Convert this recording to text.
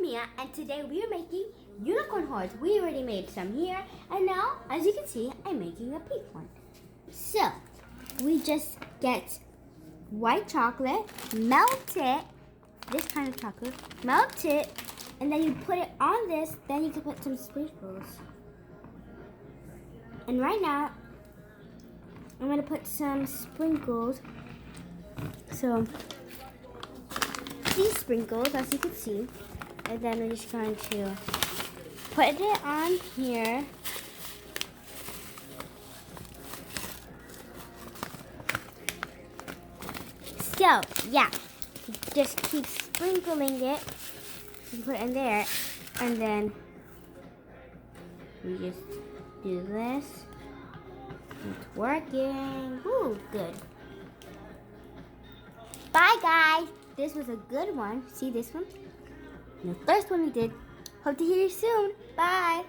Mia, and today we are making unicorn hearts. We already made some here, and now, as you can see, I'm making a pink one. So, we just get white chocolate, melt it, this kind of chocolate, melt it, and then you put it on this, then you can put some sprinkles. And right now, I'm going to put some sprinkles. So, these sprinkles, as you can see, and then we're just going to put it on here. So, yeah, just keep sprinkling it. You put it in there, and then we just do this. It's working. Ooh, good. Bye, guys. This was a good one. See this one? The first one we did. Hope to hear you soon. Bye.